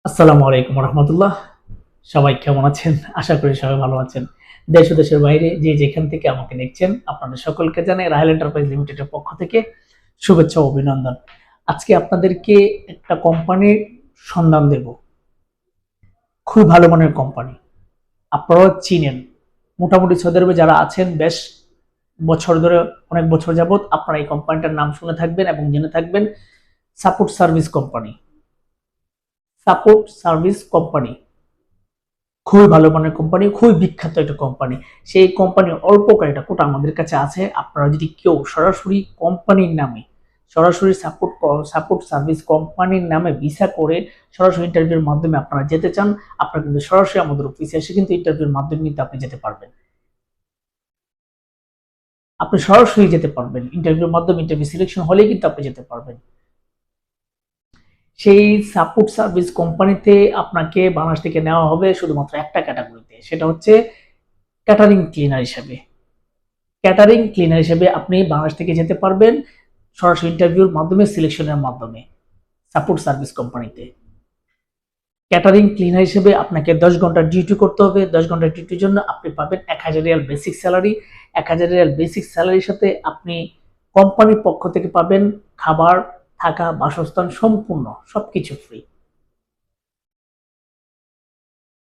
আসসালামু আলাইকুম রহমতুল্লাহ। সবাই কেমন আছেন? আশা করি সবাই ভালো আছেন। দেশ ও দেশের বাইরে যে যেখান থেকে আমাকে দেখছেন, আপনাদের সকলকে জানাই রাহেল এন্টারপ্রাইজ লিমিটেডের পক্ষ থেকে শুভেচ্ছা ও অভিনন্দন। আজকে আপনাদেরকে একটা কোম্পানির সন্ধান দেব। খুব ভালো মানের কোম্পানি, আপনারাও চিনেন। মোটামুটি সৌদি আরবে যারা আছেন বেশ বছর ধরে, অনেক বছর যাবত আপনারা এই কোম্পানিটার নাম শুনে থাকবেন এবং জেনে থাকবেন। Support service company. Support service company খুবই ভালো মানের কোম্পানি, খুবই বিখ্যাত একটা কোম্পানি। সেই কোম্পানির অল্প কয়েকটা কোটা আমাদের কাছে আছে। আপনারা যদি কেউ সরাসরি কোম্পানির নামে, সরাসরি সাপোর্ট সার্ভিস কোম্পানির নামে ভিসা করে সরাসরি ইন্টারভিউর মাধ্যমে আপনারা যেতে চান, আপনারা কিন্তু সরাসরি আমাদের অফিসে এসে কিন্তু ইন্টারভিউর মাধ্যমে কিন্তু আপনি যেতে পারবেন। আপনি সরাসরি যেতে পারবেন ইন্টারভিউর মাধ্যমে, ইন্টারভিউ সিলেকশন হলেই কিন্তু আপনি যেতে পারবেন। সেই সাপোর্ট সার্ভিস কোম্পানিতে আপনাকে বাংলাদেশ থেকে নেওয়া হবে শুধুমাত্র একটা ক্যাটাগরিতে, সেটা হচ্ছে ক্যাটারিং ক্লিনার হিসেবে। ক্যাটারিং ক্লিনার হিসেবে আপনি বাংলাদেশ থেকে যেতে পারবেন সরাসরি ইন্টারভিউর মাধ্যমে, সিলেকশনের মাধ্যমে সাপোর্ট সার্ভিস কোম্পানিতে। ক্যাটারিং ক্লিনার হিসেবে আপনাকে 10 ঘন্টা ডিউটি করতে হবে। 10 ঘন্টা ডিউটির জন্য আপনি পাবেন 1000 Real basic salary. 1000 Real basic স্যালারির সাথে আপনি কোম্পানির পক্ষ থেকে পাবেন খাবার, থাকা, বাসস্থান সম্পূর্ণ সবকিছু ফ্রি।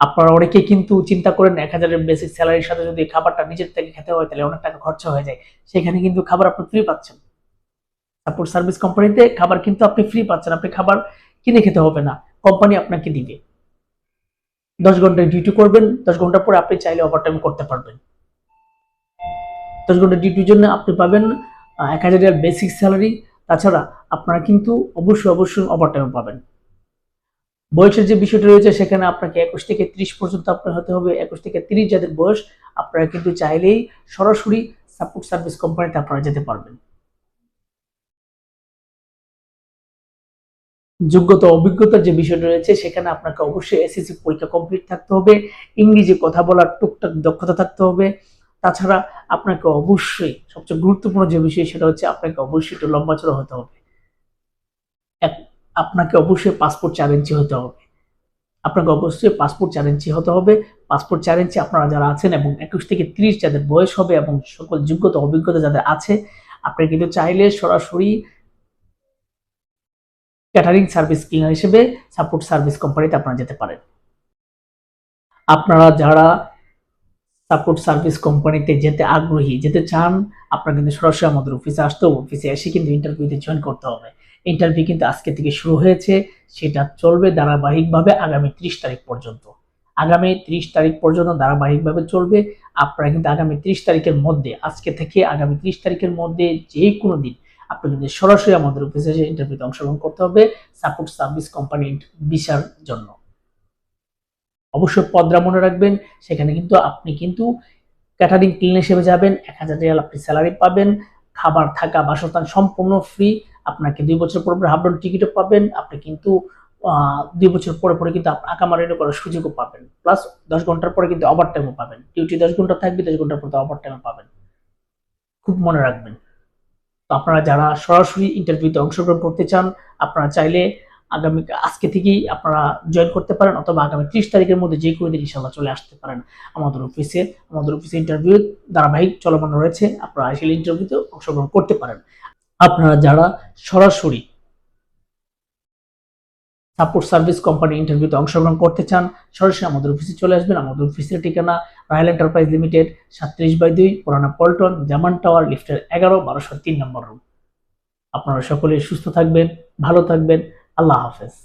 আপনারা অনেকে কিন্তু চিন্তা করেন 1000-এর বেসিক স্যালারির সাথে যদি খাবারটা নিজের থেকে খেতে হয় তাহলে অনেক টাকা খরচা হয়ে যায়। সেখানে কিন্তু খাবার আপনি ফ্রি পাচ্ছেন। সাপোর্ট সার্ভিস কোম্পানিতে খাবার কিন্তু আপনি ফ্রি পাচ্ছেন। আপনি খাবার কিনে খেতে হবে না, কোম্পানি আপনাকে দিবে। 10 ঘন্টা ডিউটি করবেন, 10 ঘন্টা পরে আপনি চাইলে ওভারটাইম করতে পারবেন। 10 ঘন্টা ডিউটির জন্য আপনি পাবেন 1000 বেসিক স্যালারি। তাছাড়া আপনারা কিন্তু অবশ্যই ওভারটাইম পাবেন। বয়সের যে বিষয়টা রয়েছে সেখানে আপনাকে 21 থেকে 30 পর্যন্ত আপনার হতে হবে। 21 থেকে 30 যাদের বয়স, আপনারা কিন্তু চাইলেই সরাসরি সাপোর্ট সার্ভিস কোম্পানিতে আপনারা যেতে পারবেন। যোগ্যতা অভিজ্ঞতার যে বিষয়টা রয়েছে সেখানে আপনাকে অবশ্যই এসএসসি পরীক্ষা কমপ্লিট থাকতে হবে, ইংরেজি কথা বলার টুকটাক দক্ষতা থাকতে হবে। তাছাড়া আপনাকে অবশ্যই সবচেয়ে গুরুত্বপূর্ণ যে বিষয় সেটা হচ্ছে আপনাকে অবশ্যই একটু লম্বা চড়া হতে হবে। আপনাকে অবশ্যই পাসপোর্ট 4 ইঞ্চি হতে হবে। আপনাকে অবশ্যই পাসপোর্ট 4 ইঞ্চি হতে হবে। পাসপোর্ট 4 ইঞ্চি আপনারা যারা আছেন এবং 21 থেকে 30 যাদের বয়স হবে এবং সকল যোগ্যতা অভিজ্ঞতা যাদের আছে, আপনি কিন্তু চাইলে সরাসরি ক্যাটারিং সার্ভিস ক্লিনার হিসেবে সাপোর্ট সার্ভিস কোম্পানিতে আপনারা যেতে পারেন। আপনারা যারা সাপোর্ট সার্ভিস কোম্পানিতে যেতে আগ্রহী, যেতে চান, আপনারা কিন্তু সরাসরি আমাদের অফিসে আসতে হবে। অফিসে এসে কিন্তু ইন্টারভিউতে জয়েন করতে হবে। ইন্টারভিউ কিন্তু আজকে থেকে শুরু হয়েছে, সেটা চলবে ধারাবাহিকভাবে আগামী 30 তারিখ পর্যন্ত। আগামী 30 তারিখ পর্যন্ত ধারাবাহিকভাবে চলবে। আপনারা কিন্তু আগামী 30 তারিখের মধ্যে, আজকে থেকে আগামী 30 তারিখের মধ্যে যে কোনো দিন আপনি কিন্তু সরাসরি আমাদের অফিসে এসে ইন্টারভিউতে অংশগ্রহণ করতে হবে সাপোর্ট সার্ভিস কোম্পানির ভিসার জন্য। অবশ্যই পদরা মনে রাখবেন, সেখানে কিন্তু আপনি কিন্তু ক্যাটারিং ক্লিনার হিসেবে যাবেন। 1000 রিয়াল আপনি স্যালারি পাবেন, খাবার, থাকা, বাসস্থান সম্পূর্ণ ফ্রি। আপনাকে 2 বছর পর হাফ ডাউন টিকিটও পাবেন। আপনি কিন্তু 2 বছর পরে কিন্তু আকামা রিনিউ করার সুযোগও পাবেন। প্লাস 10 ঘন্টার পরে কিন্তু ওভার টাইমও পাবেন। ডিউটি 10 ঘন্টা থাকবে, 10 ঘন্টার পর ওভার টাইমও পাবেন। খুব মনে রাখবেন। তো আপনারা যারা সরাসরি ইন্টারভিউতে অংশগ্রহণ করতে চান, আপনারা চাইলে আজকে থেকেই আপনারা জয়েন করতে পারেন, অথবা আগামী 30 তারিখের মধ্যে যে কোনো দিন ইনশাআল্লাহ চলে আসতে পারেন আমাদের অফিসে। আমাদের অফিসে ইন্টারভিউ ধারাবাহিক চলমান রয়েছে, আপনারা আসলে ইন্টারভিউতে অংশগ্রহণ করতে পারেন। আপনারা যারা সরাসরি সাপোর্ট সার্ভিস কোম্পানি ইন্টারভিউতে অংশগ্রহণ করতে চান, সরাসরি আমাদের অফিসে চলে আসবেন। আমাদের অফিসের ঠিকানা রাহেল এন্টারপ্রাইজ লিমিটেড, 37/2, পুরানা পল্টন, জামান টাওয়ার, লিফটের 11, 1203 নম্বর রুম। আপনারা সকলে সুস্থ থাকবেন, ভালো থাকবেন। আল্লাহ হাফেজ।